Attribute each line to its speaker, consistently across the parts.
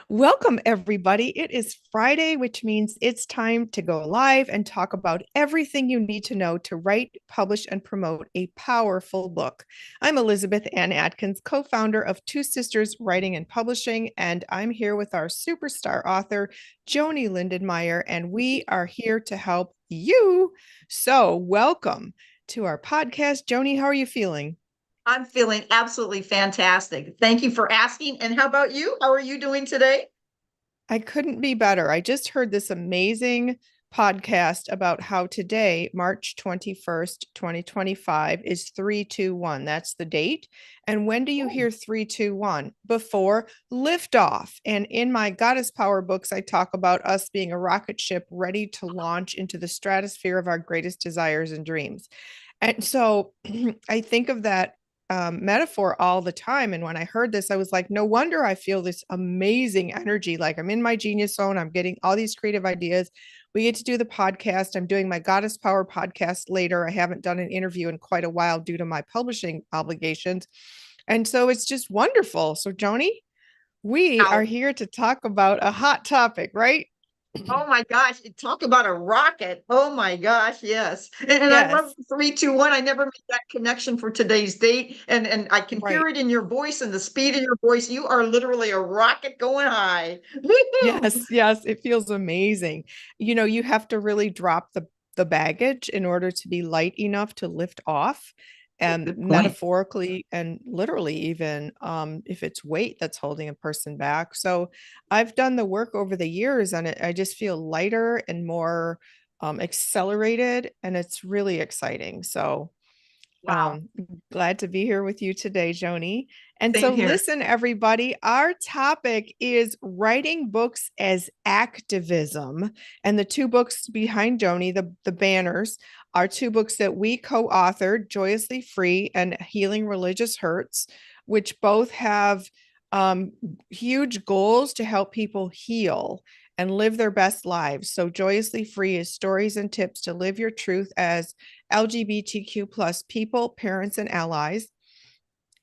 Speaker 1: Welcome, everybody. It is Friday, which means it's time to go live and talk about everything you need to know to write, publish, and promote a powerful book. I'm Elizabeth Ann Atkins, co founder of Two Sisters Writing and Publishing, and I'm here with our superstar author, Joanie Lindenmeyer, and we are here to help you. So, welcome to our podcast. Joanie, how are you feeling?
Speaker 2: I'm feeling absolutely fantastic. Thank you for asking. And how about you? How are you doing today?
Speaker 1: I couldn't be better. I just heard this amazing podcast about how today, March 21st, 2025, is 321. That's the date. And when do you
Speaker 2: Oh,
Speaker 1: hear 321? Before liftoff. And in my Goddess Power books, I talk about us being a rocket ship ready to launch into the stratosphere of our greatest desires and dreams. And so I think of that metaphor all the time. And when I heard this, I was like, no wonder I feel this amazing energy. Like I'm in my genius zone. I'm getting all these creative ideas. We get to do the podcast. I'm doing my Goddess Power podcast later. I haven't done an interview in quite a while due to my publishing obligations. And so it's just wonderful. So, Joni, we are
Speaker 2: wow.
Speaker 1: here to talk about a hot topic, right?
Speaker 2: Oh my gosh. Talk about a rocket. Oh my gosh. Yes. And I love
Speaker 1: Yes,
Speaker 2: 321. I never made that connection for today's date. And I can hear
Speaker 1: right.
Speaker 2: it in your voice and the speed in your voice. You are literally a rocket going high.
Speaker 1: Yes, yes, it feels amazing. You have to really drop the baggage in order to be light enough to lift off, and
Speaker 2: Good point.
Speaker 1: metaphorically and literally even if it's weight that's holding a person back. So I've done the work over the years, and I just feel lighter and more accelerated, and it's really exciting. So
Speaker 2: Wow.
Speaker 1: um, glad to be here with you today, Joni. And
Speaker 2: Same
Speaker 1: so,
Speaker 2: here.
Speaker 1: listen, everybody, our topic is writing books as activism. And the two books behind Joni, the banners, are two books that we co authored, Joyously Free and Healing Religious Hurts, which both have um, huge goals to help people heal and live their best lives. So, Joyously Free is stories and tips to live your truth as LGBTQ plus people, parents, and allies.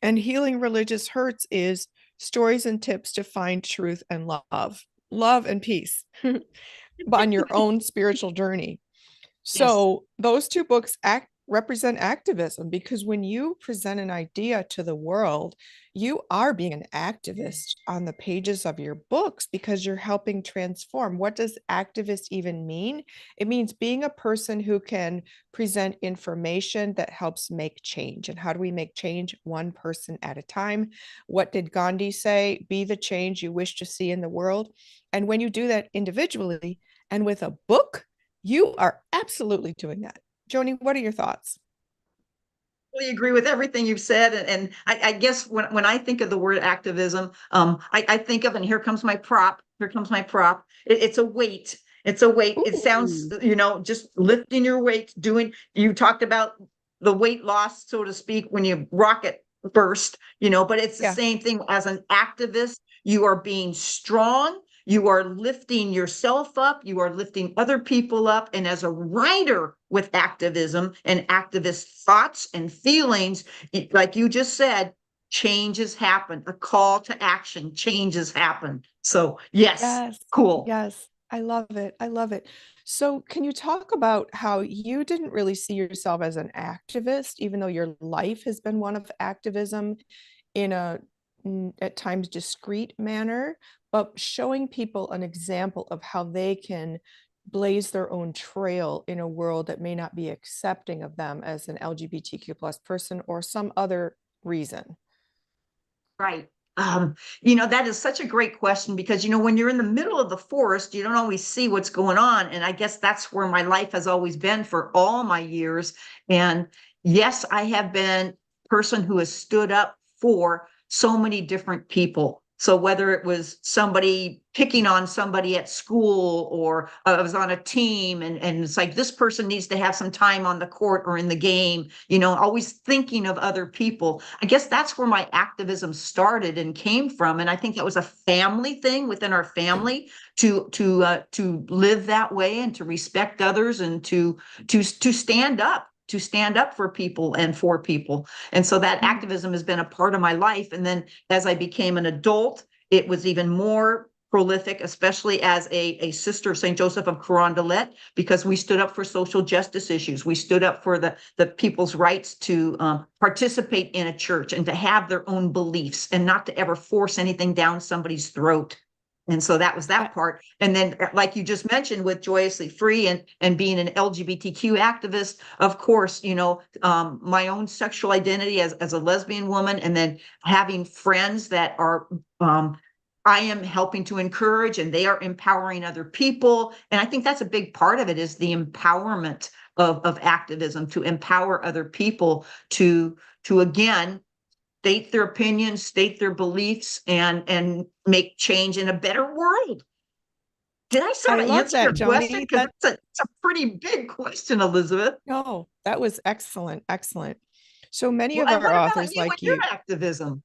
Speaker 1: And Healing Religious Hurts is stories and tips to find truth and love and peace on your own spiritual journey.
Speaker 2: Yes.
Speaker 1: So those two books represent activism because when you present an idea to the world, you are being an activist on the pages of your books because you're helping transform. What does activist even mean? It means being a person who can present information that helps make change. And how do we make change? One person at a time. What did Gandhi say? Be the change you wish to see in the world. And when you do that individually and with a book, you are absolutely doing that. Joni, what are your thoughts?
Speaker 2: Totally agree with everything you've said. And I guess when I think of the word activism, I think of, and here comes my prop. Here comes my prop. It's a weight. It's a weight. It sounds,
Speaker 1: Ooh,
Speaker 2: just lifting your weight, you talked about the weight loss, so to speak, when you rocket burst, but it's the
Speaker 1: yeah.
Speaker 2: same thing as an activist. You are being strong. You are lifting yourself up. You are lifting other people up. And as a writer with activism and activist thoughts and feelings, like you just said, changes happen. A call to action, changes happen. So, yes,
Speaker 1: Yes.
Speaker 2: cool.
Speaker 1: Yes. I love it. I love it. So, can you talk about how you didn't really see yourself as an activist, even though your life has been one of activism in a at times discreet manner, but showing people an example of how they can blaze their own trail in a world that may not be accepting of them as an LGBTQ plus person or some other reason?
Speaker 2: Right. That is such a great question because, when you're in the middle of the forest, you don't always see what's going on. And I guess that's where my life has always been for all my years. And yes, I have been a person who has stood up for so many different people. So whether it was somebody picking on somebody at school or I was on a team and it's like this person needs to have some time on the court or in the game, always thinking of other people. I guess that's where my activism started and came from. And I think that was a family thing within our family to live that way and to respect others and to stand up for people and for people. And so that activism has been a part of my life. And then as I became an adult, it was even more prolific, especially as a sister of St. Joseph of Carondelet, because we stood up for social justice issues. We stood up for the people's rights to participate in a church and to have their own beliefs and not to ever force anything down somebody's throat. And so that was that part. And then, like you just mentioned, with Joyously Free and being an LGBTQ activist, of course, my own sexual identity as a lesbian woman, and then having friends that are, I am helping to encourage, and they are empowering other people. And I think that's a big part of it, is the empowerment of activism, to empower other people to again, state their opinions, state their beliefs, and make change in a better world. Did I sort of answer your question? Because it's a pretty big question, Elizabeth.
Speaker 1: No, that was excellent. Excellent. So many
Speaker 2: Well,
Speaker 1: of
Speaker 2: and
Speaker 1: our
Speaker 2: what about
Speaker 1: authors
Speaker 2: you and
Speaker 1: like
Speaker 2: your
Speaker 1: you.
Speaker 2: activism?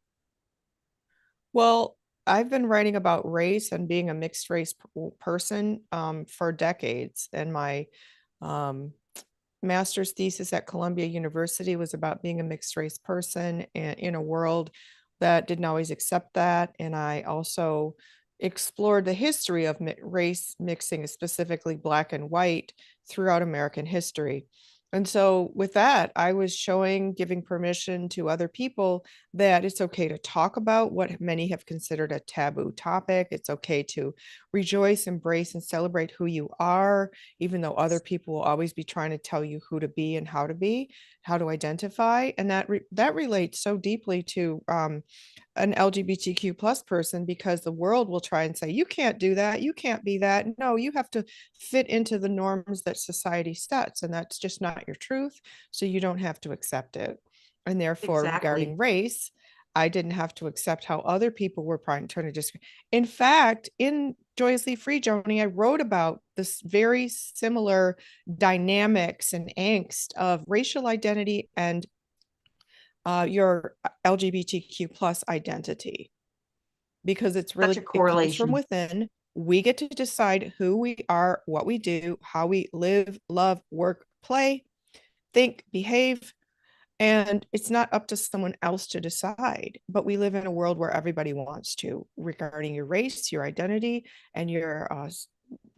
Speaker 1: Well, I've been writing about race and being a mixed race person for decades. And my um, master's thesis at Columbia University was about being a mixed race person in a world that didn't always accept that. And I also explored the history of race mixing, specifically Black and white, throughout American history. And so, with that, I was giving permission to other people that it's okay to talk about what many have considered a taboo topic. It's okay to rejoice, embrace, and celebrate who you are, even though other people will always be trying to tell you who to be and how to be, how to identify. And that relates so deeply to an LGBTQ plus person, because the world will try and say, you can't do that. You can't be that. No, you have to fit into the norms that society sets. And that's just not your truth. So you don't have to accept it. And therefore,
Speaker 2: Exactly.
Speaker 1: regarding race, I didn't have to accept how other people were trying to discriminate. In fact, in Joyously Free, Joanie, I wrote about this very similar dynamics and angst of racial identity and your LGBTQ plus identity, because it's
Speaker 2: Such
Speaker 1: really,
Speaker 2: a
Speaker 1: it comes from
Speaker 2: correlation.
Speaker 1: within. We get to decide who we are, what we do, how we live, love, work, play, think, behave. And it's not up to someone else to decide, but we live in a world where everybody wants to, regarding your race, your identity, and your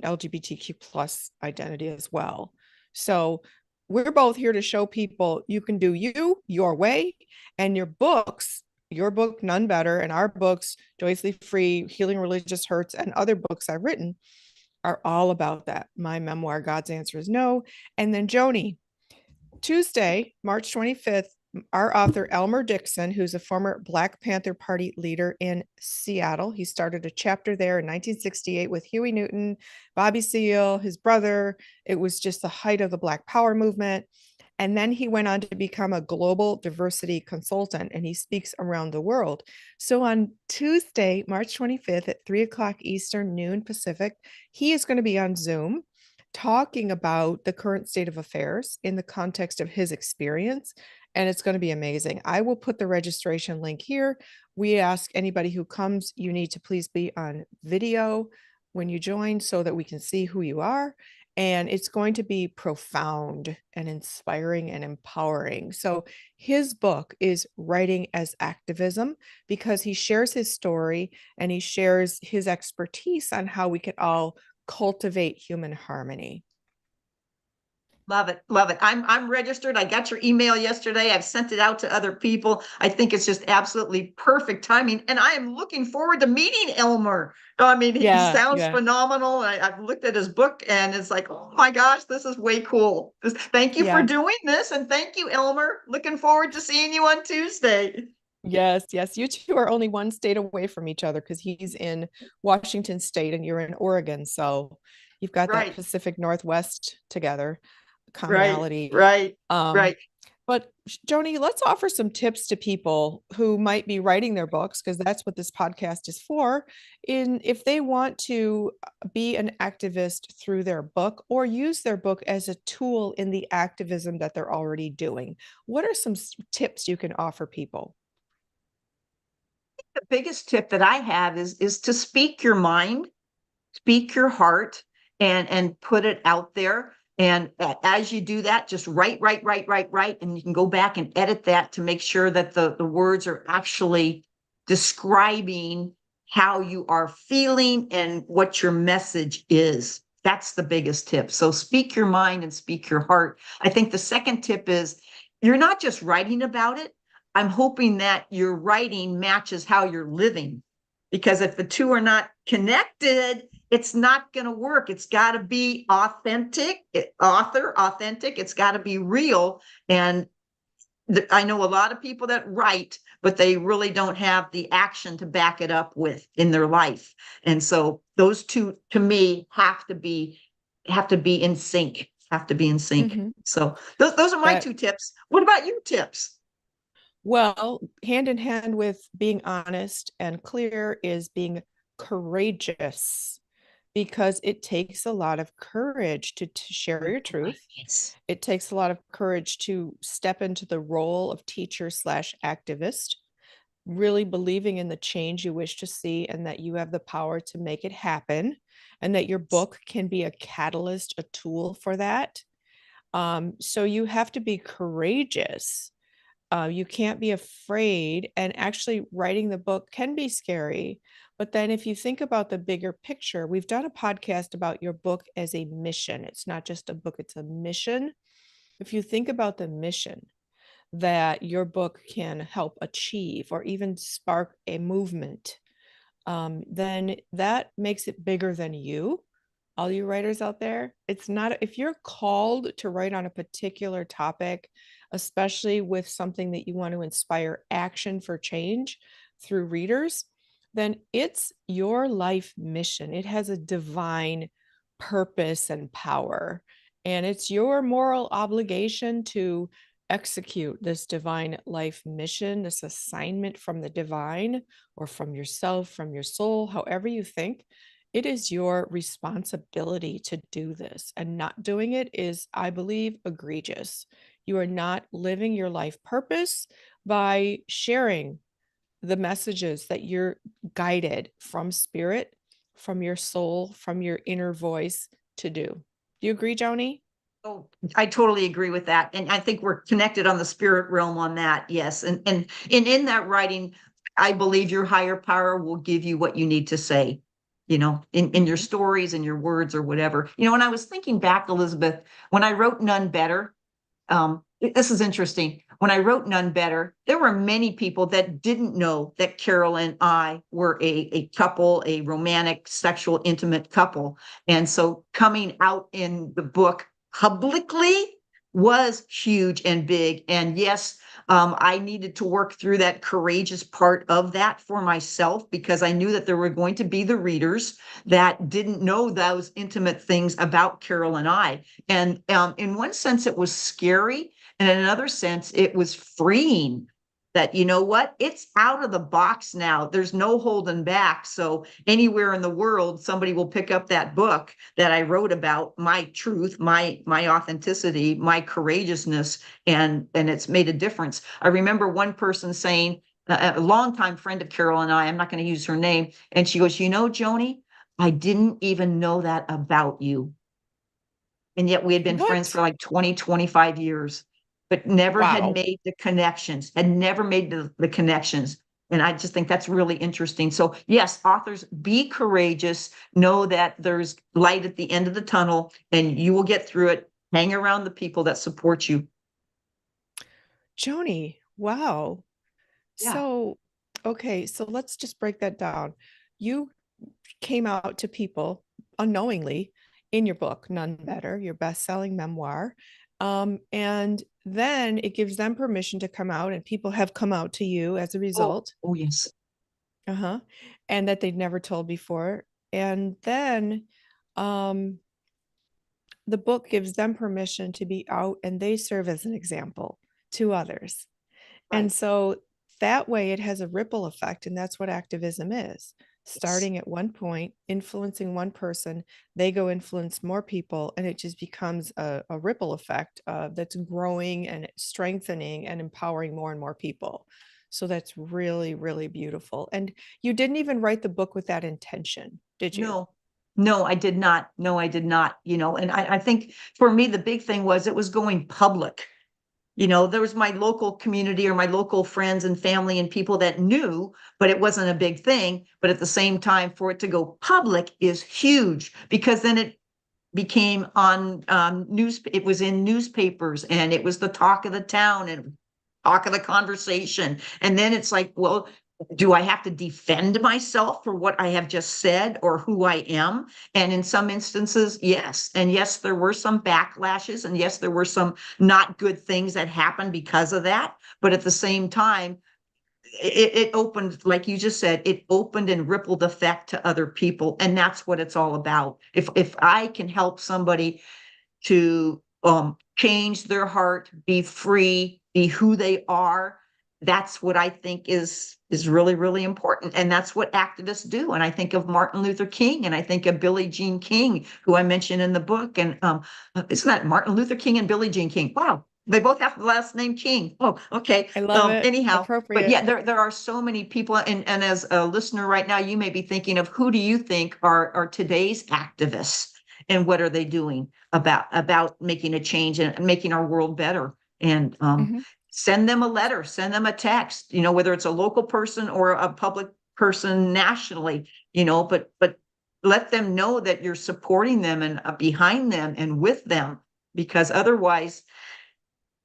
Speaker 1: LGBTQ plus identity as well. So we're both here to show people you can do you your way. And your book, Nun Better, and our books, Joyously Free, Healing Religious Hurts, and other books I've written are all about that. My memoir, God's Answer is No. And then Joanie, Tuesday, March 25th, our author, Elmer Dixon, who's a former Black Panther Party leader in Seattle. He started a chapter there in 1968 with Huey Newton, Bobby Seale, his brother. It was just the height of the Black Power movement. And then he went on to become a global diversity consultant, and he speaks around the world. So on Tuesday, March 25th at 3 o'clock Eastern, noon Pacific, he is going to be on Zoom talking about the current state of affairs in the context of his experience. And it's going to be amazing. I will put the registration link here. We ask anybody who comes, you need to please be on video when you join so that we can see who you are. And it's going to be profound and inspiring and empowering. So his book is Writing as Activism, because he shares his story and he shares his expertise on how we could all cultivate human harmony.
Speaker 2: Love it. Love it. I'm registered. I got your email yesterday. I've sent it out to other people. I think it's just absolutely perfect timing. And I am looking forward to meeting Elmer. I mean, he
Speaker 1: Yeah,
Speaker 2: sounds
Speaker 1: yeah,
Speaker 2: phenomenal. I've looked at his book and it's like, oh my gosh, this is way cool. Thank you for
Speaker 1: yeah.
Speaker 2: doing this. And thank you, Elmer. Looking forward to seeing you on Tuesday.
Speaker 1: Yes, yes. You two are only one state away from each other, because he's in Washington State and you're in Oregon. So you've got that
Speaker 2: Right,
Speaker 1: Pacific Northwest together,
Speaker 2: right,
Speaker 1: commonality.
Speaker 2: right,
Speaker 1: Um,
Speaker 2: right.
Speaker 1: but Joanie, let's offer some tips to people who might be writing their books, because that's what this podcast is for. In If they want to be an activist through their book, or use their book as a tool in the activism that they're already doing, what are some tips you can offer people?
Speaker 2: The biggest tip that I have is to speak your mind, speak your heart, and put it out there. And as you do that, just write, and you can go back and edit that to make sure that the words are actually describing how you are feeling and what your message is. That's the biggest tip. So speak your mind and speak your heart. I think the second tip is you're not just writing about it. I'm hoping that your writing matches how you're living, because if the two are not connected, it's not going to work. It's got to be authentic, authentic. It's got to be real. And I know a lot of people that write, but they really don't have the action to back it up with in their life. And so those two to me have to be in sync, have to be in sync.
Speaker 1: Mm-hmm.
Speaker 2: So those are my two tips. What about your tips?
Speaker 1: Well, hand in hand with being honest and clear is being courageous, because it takes a lot of courage to share your truth.
Speaker 2: Yes.
Speaker 1: It takes a lot of courage to step into the role of teacher slash activist, really believing in the change you wish to see and that you have the power to make it happen, and that your book can be a catalyst, a tool for that. So you have to be courageous. You can't be afraid. And actually, writing the book can be scary. But then, if you think about the bigger picture, we've done a podcast about your book as a mission. It's not just a book, it's a mission. If you think about the mission that your book can help achieve or even spark a movement, then that makes it bigger than you. All you writers out there, it's not, if you're called to write on a particular topic, especially with something that you want to inspire action for change through readers, then it's your life mission. It has a divine purpose and power. And it's your moral obligation to execute this divine life mission, this assignment from the divine or from yourself, from your soul, however you think. It is your responsibility to do this. And not doing it is, I believe, egregious. You are not living your life purpose by sharing the messages that you're guided from spirit, from your soul, from your inner voice to do. Do you agree, Joanie?
Speaker 2: Oh, I totally agree with that. And I think we're connected on the spirit realm on that. Yes. And in that writing, I believe your higher power will give you what you need to say, in your stories and your words or whatever. When I was thinking back, Elizabeth, when I wrote Nun Better, this is interesting. When I wrote Nun Better, there were many people that didn't know that Carol and I were a couple, a romantic, sexual, intimate couple. And so coming out in the book publicly was huge and big. And yes, I needed to work through that courageous part of that for myself, because I knew that there were going to be the readers that didn't know those intimate things about Carol and I. And in one sense, it was scary. And in another sense, it was freeing that, you know what, it's out of the box now. There's no holding back. So anywhere in the world, somebody will pick up that book that I wrote about my truth, my authenticity, my courageousness, and it's made a difference. I remember one person saying, a longtime friend of Carol and I'm not going to use her name, and she goes, Joanie, I didn't even know that about you. And yet we had been friends
Speaker 1: What?
Speaker 2: for like 20, 25 years, but never had
Speaker 1: Wow.
Speaker 2: made the connections, had never made the connections. And I just think that's really interesting. So yes, authors, be courageous, know that there's light at the end of the tunnel and you will get through it. Hang around the people that support you.
Speaker 1: Joanie, wow.
Speaker 2: Yeah.
Speaker 1: So, okay, so let's just break that down. You came out to people unknowingly in your book, None Better, your best-selling memoir. And then it gives them permission to come out, and people have come out to you as a
Speaker 2: Oh,
Speaker 1: result.
Speaker 2: oh yes.
Speaker 1: Uh-huh. And that they'd never told before. And then the book gives them permission to be out, and they serve as an example to others. And
Speaker 2: Right.
Speaker 1: so that way it has a ripple effect. And that's what activism is.
Speaker 2: Yes.
Speaker 1: Starting at one point, influencing one person, they go influence more people, and it just becomes a ripple effect that's growing and strengthening and empowering more and more people. So that's really, really beautiful. And you didn't even write the book with that intention, did you?
Speaker 2: No, no, I did not. No, I did not, and I think for me, the big thing was it was going public. There was my local community or my local friends and family and people that knew, but it wasn't a big thing. But at the same time, for it to go public is huge, because then it became on it was in newspapers, and it was the talk of the town and talk of the conversation. And then it's like, well, do I have to defend myself for what I have just said or who I am? And in some instances, yes. And yes, there were some backlashes, and yes, there were some not good things that happened because of that. But at the same time, it opened, like you just said, it opened and rippled effect to other people. And that's what it's all about. If I can help somebody to change their heart, be free, be who they are, that's what I think is really, really important. And that's what activists do. And I think of Martin Luther King, and I think of Billie Jean King, who I mentioned in the book. And isn't that Martin Luther King and Billie Jean King? Wow. They both have the last name King. Oh, okay.
Speaker 1: I love it.
Speaker 2: Anyhow, but
Speaker 1: Appropriate.
Speaker 2: yeah, there are so many people. And as a listener right now, you may be thinking of, who do you think are today's activists, and what are they doing about making a change and making our world better? And
Speaker 1: Mhm.
Speaker 2: send them a letter, send them a text, whether it's a local person or a public person nationally, but let them know that you're supporting them and behind them and with them. Because otherwise,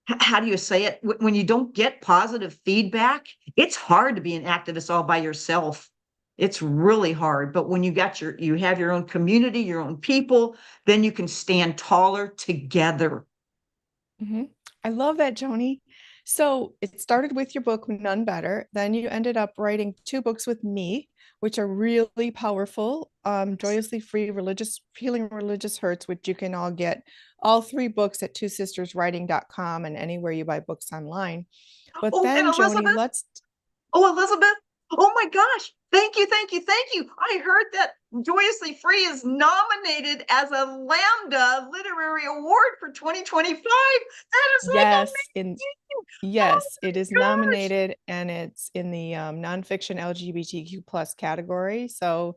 Speaker 2: how do you say it? When you don't get positive feedback, it's hard to be an activist all by yourself. It's really hard. But when you have your own community, your own people, then you can stand taller together.
Speaker 1: Mhm. I love that, Joni. So it started with your book, None Better. Then you ended up writing two books with me, which are really powerful. Joyously Free, Religious Healing Religious Hurts, which you can all get all three books at twosisterswriting.com and anywhere you buy books online. But
Speaker 2: Oh, and
Speaker 1: then, Joni,
Speaker 2: Elizabeth.
Speaker 1: let's
Speaker 2: Oh, Elizabeth. Oh my gosh. Thank you, thank you, thank you. I heard that Joyously Free is nominated as a Lambda Literary Award for 2025. That is like
Speaker 1: yes, in
Speaker 2: amazing. Oh
Speaker 1: yes, it is
Speaker 2: my gosh.
Speaker 1: nominated and it's in the nonfiction LGBTQ plus category. So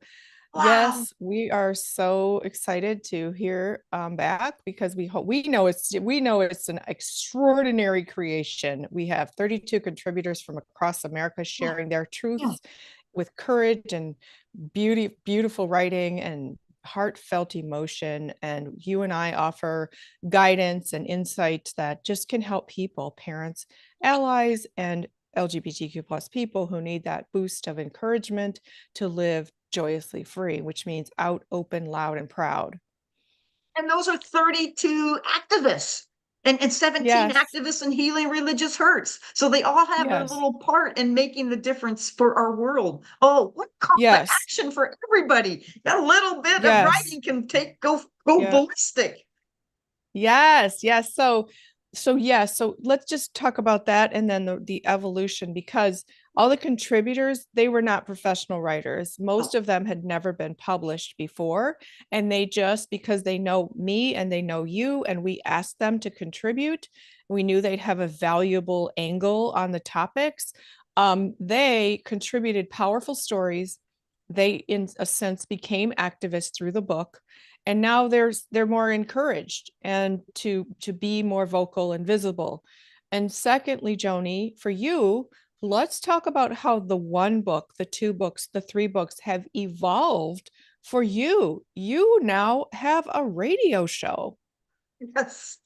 Speaker 2: Wow.
Speaker 1: yes, we are so excited to hear back because we know it's an extraordinary creation. We have 32 contributors from across America
Speaker 2: Oh,
Speaker 1: sharing their
Speaker 2: yeah.
Speaker 1: truths with courage and beautiful writing and heartfelt emotion. And you and I offer guidance and insights that just can help people, parents, allies, and LGBTQ plus people who need that boost of encouragement to live joyously free, which means out, open, loud, and proud.
Speaker 2: And those are 32 activists, and 17
Speaker 1: Yes,
Speaker 2: activists in healing religious hurts. So they all have their
Speaker 1: yes,
Speaker 2: little part in making the difference for our world. Oh, what call to
Speaker 1: yes,
Speaker 2: action for everybody. A little bit of
Speaker 1: yes.
Speaker 2: writing can go
Speaker 1: Yeah.
Speaker 2: ballistic.
Speaker 1: Yes, yes. So let's just talk about that and then the evolution because all the contributors, they were not professional writers. Most
Speaker 2: Oh,
Speaker 1: of them had never been published before. And they just, because they know me and they know you, and we asked them to contribute, we knew they'd have a valuable angle on the topics. They contributed powerful stories. They, in a sense, became activists through the book and now they're more encouraged and to be more vocal and visible. And secondly, Joni, for you, let's talk about how the one book, the two books, the three books have evolved for you. You now have a radio show.
Speaker 2: yes.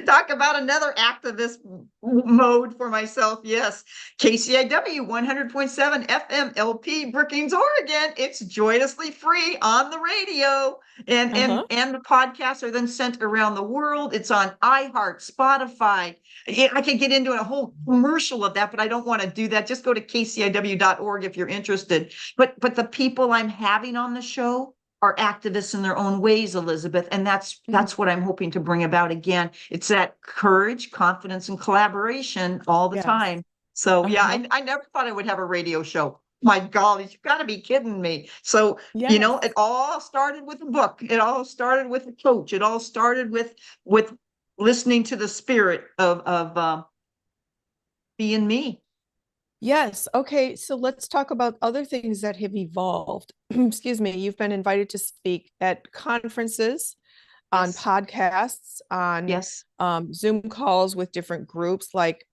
Speaker 2: Talk about another activist mode for myself. Yes. KCIW 100.7 FM LP Brookings, Oregon. It's joyously free on the radio. And and
Speaker 1: Uh-huh.
Speaker 2: and the podcasts are then sent around the world. It's on iHeart, Spotify. Yeah, I could get into a whole commercial of that, but I don't want to do that. Just go to kciw.org if you're interested. But the people I'm having on the show are activists in their own ways, Elizabeth. And
Speaker 1: Mhm.
Speaker 2: that's what I'm hoping to bring about again. It's that courage, confidence, and collaboration all the
Speaker 1: Yes.
Speaker 2: time. So yeah,
Speaker 1: Uh-huh.
Speaker 2: I never thought I would have a radio show. My golly, you've got to be kidding me. So, it
Speaker 1: Yes.
Speaker 2: all started with a book. It all started with a coach. It all started with listening to the spirit of being me.
Speaker 1: Yes. Okay. So let's talk about other things that have evolved. Excuse me. You've been invited to speak at conferences. on
Speaker 2: Yes.
Speaker 1: podcasts, on
Speaker 2: Yes.
Speaker 1: Zoom calls with different groups, like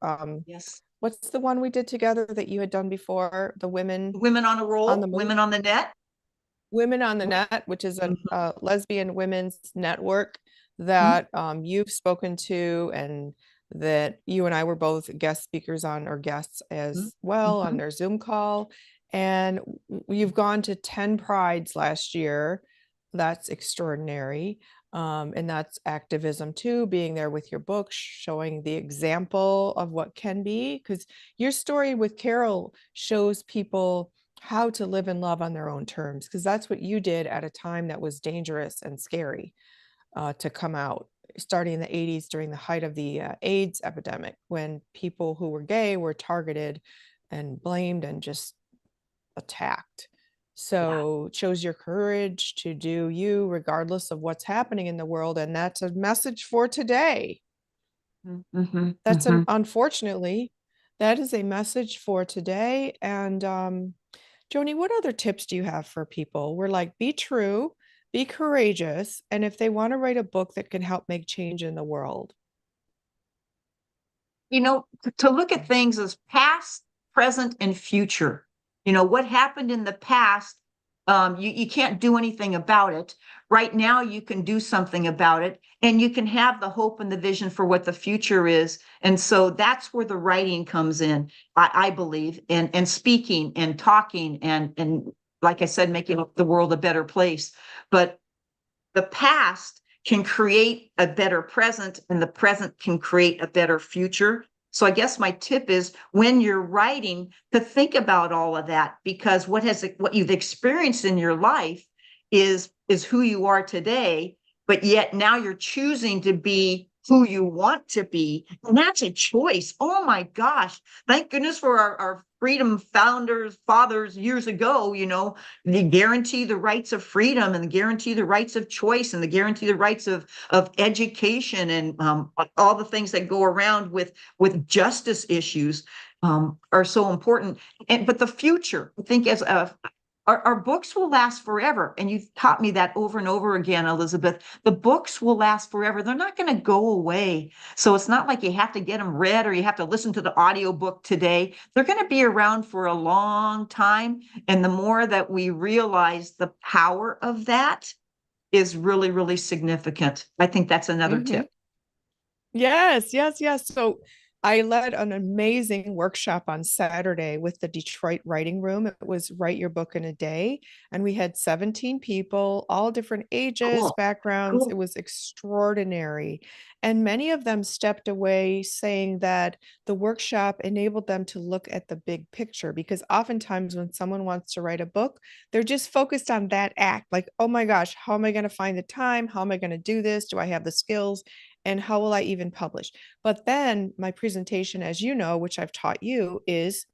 Speaker 2: Yes.
Speaker 1: what's the one we did together that you had done before? The Women
Speaker 2: Women on a
Speaker 1: on the
Speaker 2: Roll,
Speaker 1: Move?
Speaker 2: Women on the Net.
Speaker 1: Women on the Net, which is a,
Speaker 2: Mhm.
Speaker 1: a lesbian women's network
Speaker 2: Mhm.
Speaker 1: that you've spoken to, and that you and I were both guest speakers on, or guests as well, on
Speaker 2: Mhm.
Speaker 1: their Zoom call. And you've gone to 10 prides last year. That's extraordinary. And that's activism too, being there with your book, showing the example of what can be. Because your story with Carol shows people how to live and love on their own terms, because that's what you did at a time that was dangerous and scary, to come out, starting in the 80s during the height of the AIDS epidemic, when people who were gay were targeted and blamed and just attacked.
Speaker 2: Yeah.
Speaker 1: So it shows your courage to do you regardless of what's happening in the world. And that's a message for today.
Speaker 2: Mhm.
Speaker 1: That's an
Speaker 2: Mhm.
Speaker 1: unfortunately, that is a message for today. And Joanie, what other tips do you have for people? We're like, be true, be courageous, and if they want to write a book that can help make change in the world.
Speaker 2: To look at things as past, present, and future. What happened in the past, you can't do anything about it. Right now, you can do something about it, and you can have the hope and the vision for what the future is. And so that's where the writing comes in, I believe, and speaking and talking and like I said, making the world a better place. But the past can create a better present, and the present can create a better future. So I guess my tip is, when you're writing, to think about all of that, because what you've experienced in your life is who you are today, but yet now you're choosing to be who you want to be. And that's a choice. Oh my gosh. Thank goodness for our freedom founders, fathers years ago, they guarantee the rights of freedom, and guarantee the rights of choice, and the guarantee the rights of education, and all the things that go around with justice issues, are so important. But the future, I think, as our books will last forever. And you've taught me that over and over again, Elizabeth. The books will last forever. They're not going to go away. So it's not like you have to get them read or you have to listen to the audiobook today. They're going to be around for a long time. And the more that we realize the power of that is really, really significant. I think that's another
Speaker 1: Mhm.
Speaker 2: tip.
Speaker 1: Yes, yes, yes. So I led an amazing workshop on Saturday with the Detroit Writing Room. It was Write Your Book in a Day. And we had 17 people, all different ages,
Speaker 2: Cool.
Speaker 1: backgrounds. It
Speaker 2: Cool.
Speaker 1: was extraordinary. And many of them stepped away saying that the workshop enabled them to look at the big picture. Because oftentimes when someone wants to write a book, they're just focused on that act. Like, oh my gosh, how am I going to find the time? How am I going to do this? Do I have the skills? And how will I even publish? But then my presentation, as you know, which I've taught you, is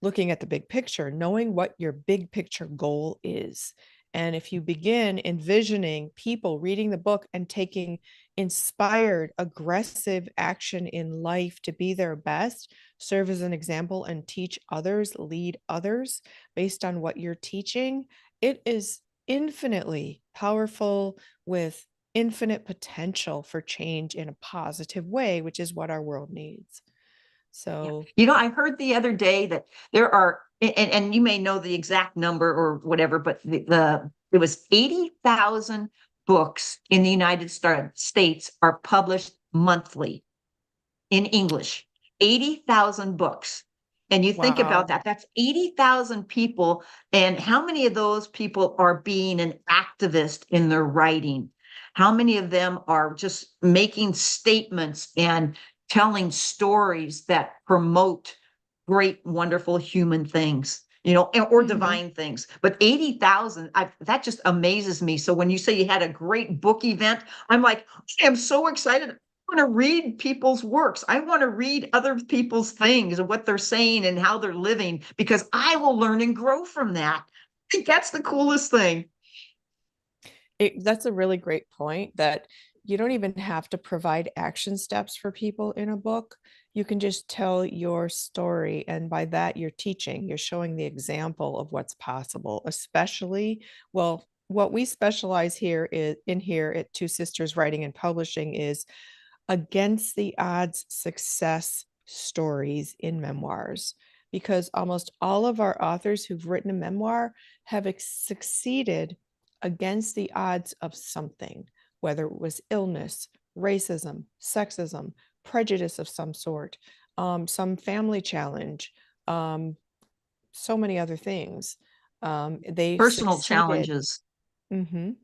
Speaker 1: looking at the big picture, knowing what your big picture goal is. And if you begin envisioning people reading the book and taking inspired, aggressive action in life to be their best, serve as an example, and teach others, lead others based on what you're teaching, it is infinitely powerful, with infinite potential for change in a positive way, which is what our world needs.
Speaker 2: Yeah.
Speaker 1: So,
Speaker 2: I heard the other day that there are, and you may know the exact number or whatever, but it was 80,000 books in the United States are published monthly in English. 80,000 books. And you think about
Speaker 1: wow.
Speaker 2: that, that's 80,000 people. And how many of those people are being an activist in their writing? How many of them are just making statements and telling stories that promote great, wonderful human things? Or
Speaker 1: Mhm.
Speaker 2: divine things. But 80,000, that just amazes me. So when you say you had a great book event, I'm like, I'm so excited. Want to read people's works. I want to read other people's things and what they're saying and how they're living, because I will learn and grow from that. I think that's the coolest thing.
Speaker 1: That's a really great point, that you don't even have to provide action steps for people in a book. You can just tell your story. And by that, you're teaching, you're showing the example of what's possible, especially, well, what we specialize here is in here at Two Sisters Writing and Publishing is against the odds success stories in memoirs, because almost all of our authors who've written a memoir have succeeded against the odds of something, whether it was illness, racism, sexism, prejudice of some sort, some family challenge, so many other things. They
Speaker 2: Personal
Speaker 1: succeeded.
Speaker 2: challenges.
Speaker 1: And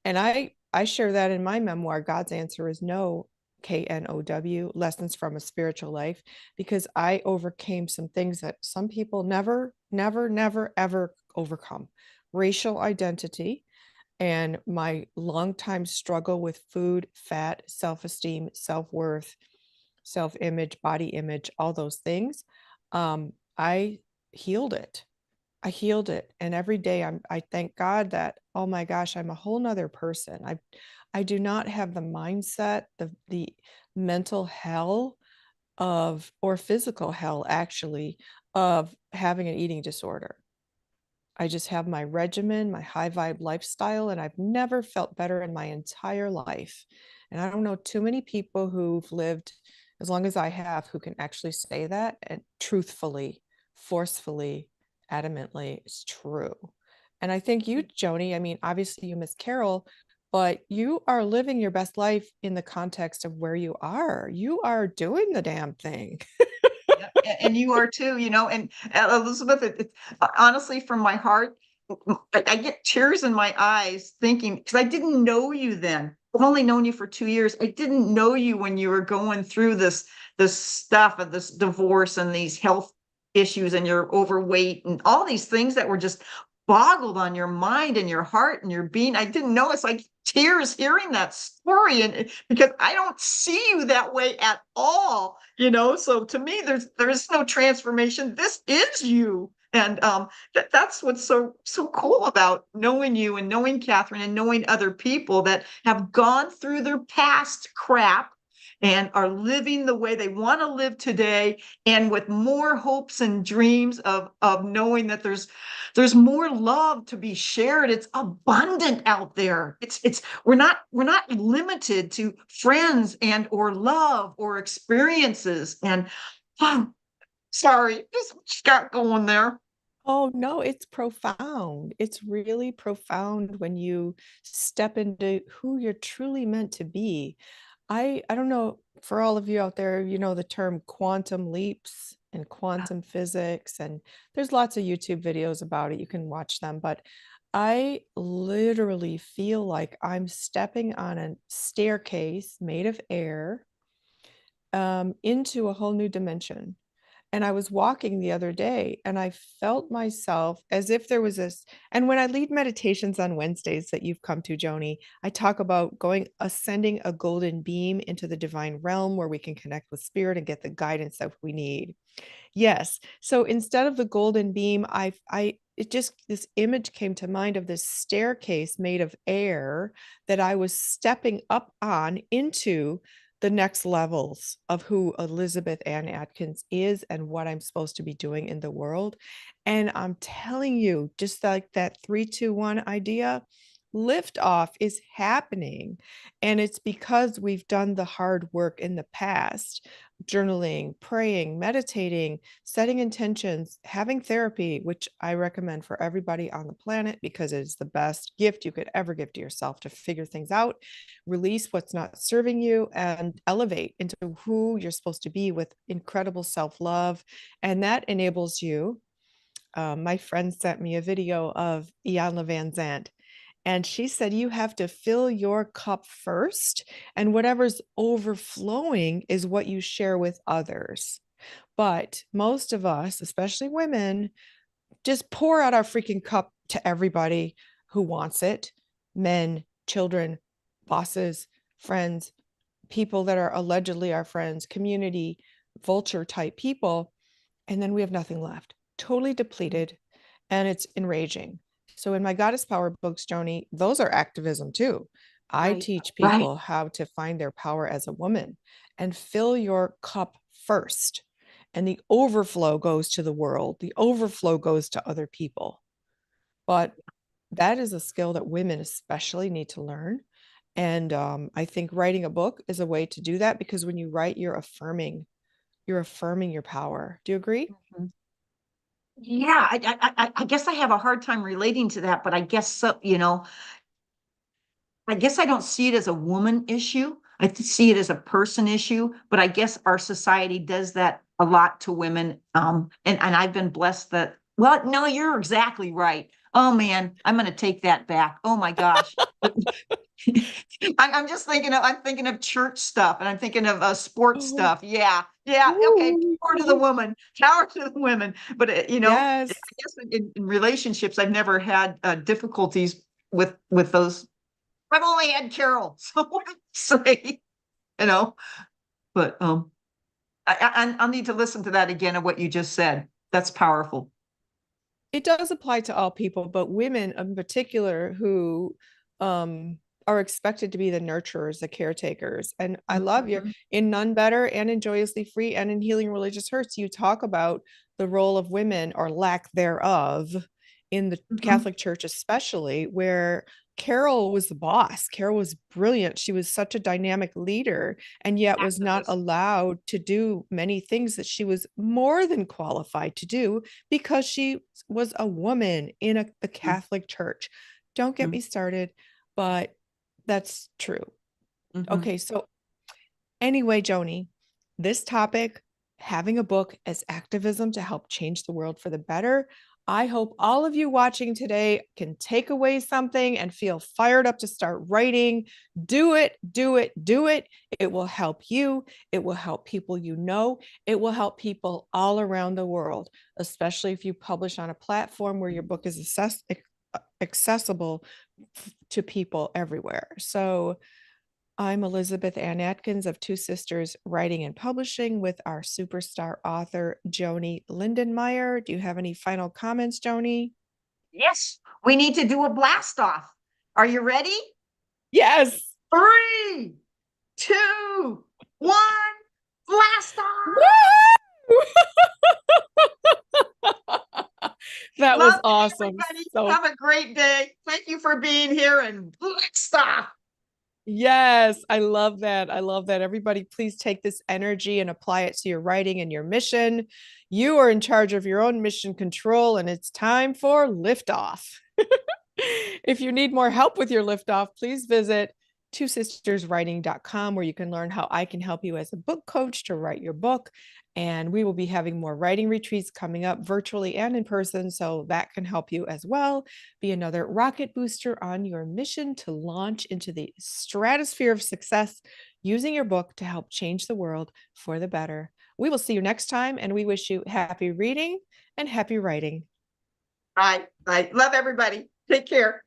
Speaker 1: I share that in my memoir, God's Answer is No, KNOW, Lessons from a Spiritual Life, because I overcame some things that some people never, ever overcome. Racial identity and my longtime struggle with food, fat, self-esteem, self-worth, self-image, body image, all those things. I healed it. I healed it. And every day I thank God that, oh my gosh, I'm a whole nother person. I do not have the mindset, the mental hell of, or physical hell actually, of having an eating disorder. I just have my regimen, my high vibe lifestyle, and I've never felt better in my entire life. And I don't know too many people who've lived as long as I have who can actually say that and truthfully, forcefully, adamantly, it's true. And I think you, Joni, I mean, obviously you miss Carol, but you are living your best life in the context of where you are. You are doing the damn thing.
Speaker 2: Yeah, and you are too, and Elizabeth, honestly, from my heart, I get tears in my eyes thinking, because I didn't know you then. I've only known you for 2 years. I didn't know you when you were going through this stuff of this divorce and these health issues, and you're overweight and all these things that were just boggled on your mind and your heart and your being. I didn't know. It's like tears hearing that story, and because I don't see you that way at all, so to me there's no transformation. This is you. And that's what's so cool about knowing you and knowing Catherine and knowing other people that have gone through their past crap and are living the way they want to live today, and with more hopes and dreams of knowing that there's more love to be shared. It's abundant out there. It's we're not limited to friends and or love or experiences. And oh, sorry, just got going there.
Speaker 1: Oh, no, it's profound. It's really profound when you step into who you're truly meant to be. I don't know, for all of you out there, you know the term quantum leaps and quantum physics, and there's lots of YouTube videos about it. You can watch them, but I literally feel like I'm stepping on a staircase made of air into a whole new dimension. And I was walking the other day and I felt myself as if there was this. And when I lead meditations on Wednesdays that you've come to, Joanie, I talk about going, ascending a golden beam into the divine realm where we can connect with spirit and get the guidance that we need. Yes. So instead of the golden beam, it just, this image came to mind of this staircase made of air that I was stepping up on into the next levels of who Elizabeth Ann Atkins is and what I'm supposed to be doing in the world. And I'm telling you, just like that 3-2-1 idea, liftoff is happening. And it's because we've done the hard work in the past, journaling, praying, meditating, setting intentions, having therapy, which I recommend for everybody on the planet because it is the best gift you could ever give to yourself to figure things out, release what's not serving you, and elevate into who you're supposed to be with incredible self-love. And that enables you. My friend sent me a video of Iyanla Van Zandt, and she said, you have to fill your cup first, and whatever's overflowing is what you share with others. But most of us, especially women, just pour out our freaking cup to everybody who wants it: men, children, bosses, friends, people that are allegedly our friends, community, vulture type people. And then we have nothing left, totally depleted. And it's enraging. So in my Goddess Power books, Joni, those are activism too. I
Speaker 2: Right,
Speaker 1: teach
Speaker 2: right.
Speaker 1: people how to find their power as a woman and fill your cup first. And the overflow goes to the world. The overflow goes to other people. But that is a skill that women especially need to learn. And I think writing a book is a way to do that, because when you write, you're affirming your power. Do you agree?
Speaker 2: Mhm. Yeah, I guess I have a hard time relating to that, but I guess so, I guess I don't see it as a woman issue. See it as a person issue, but I guess our society does that a lot to women. And I've been blessed that, well, no, you're exactly right. Oh man, I'm going to take that back. Oh my gosh. I'm just I'm thinking of church stuff and I'm thinking of sports
Speaker 1: Oh,
Speaker 2: stuff. Yeah. Yeah. Okay.
Speaker 1: ooh,
Speaker 2: Power to the woman, power to the women. But, I
Speaker 1: yes.
Speaker 2: guess in relationships, I've never had difficulties with those. I've only had Carol, so what do you say? You know, but I'll need to listen to that again of what you just said. That's powerful.
Speaker 1: It does apply to all people, but women in particular who are expected to be the nurturers, the caretakers. And I love you
Speaker 2: Mhm,
Speaker 1: in None Better and in Joyously Free and in Healing Religious Hurts. You talk about the role of women, or lack thereof, in the
Speaker 2: mhm,
Speaker 1: Catholic Church, especially, where Carol was the boss. Carol was brilliant. She was such a dynamic leader, and yet was not
Speaker 2: activist.
Speaker 1: allowed to do many things that she was more than qualified to do, because she was a woman in the
Speaker 2: Mhm,
Speaker 1: Catholic Church. Don't get
Speaker 2: mhm,
Speaker 1: me started, but that's true.
Speaker 2: mhm.
Speaker 1: Okay, so anyway, Joni, this topic, having a book as activism to help change the world for the better. I hope all of you watching today can take away something and feel fired up to start writing. Do it, do it, do it. It will help you. It will help people you know. It will help people all around the world, especially if you publish on a platform where your book is accessible to people everywhere. So, I'm Elizabeth Ann Atkins of Two Sisters Writing and Publishing, with our superstar author, Joanie Lindenmeyer. Do you have any final comments, Joanie?
Speaker 2: Yes, we need to do a blast off. Are you ready?
Speaker 1: Yes.
Speaker 2: Three, two, one, blast off.
Speaker 1: Woo! That was
Speaker 2: Love you,
Speaker 1: awesome.
Speaker 2: everybody.
Speaker 1: So,
Speaker 2: Have a great day. Thank you for being here and blast off.
Speaker 1: yes, I love that. I love that. Everybody, please take this energy and apply it to your writing and your mission. You are in charge of your own mission control, and it's time for liftoff. If you need more help with your liftoff, please visit twosisterswriting.com, where you can learn how I can help you as a book coach to write your book. And we will be having more writing retreats coming up virtually and in person, so that can help you as well. Be another rocket booster on your mission to launch into the stratosphere of success using your book to help change the world for the better. We will see you next time, and we wish you happy reading and happy writing.
Speaker 2: Bye. Bye. Love everybody. Take care.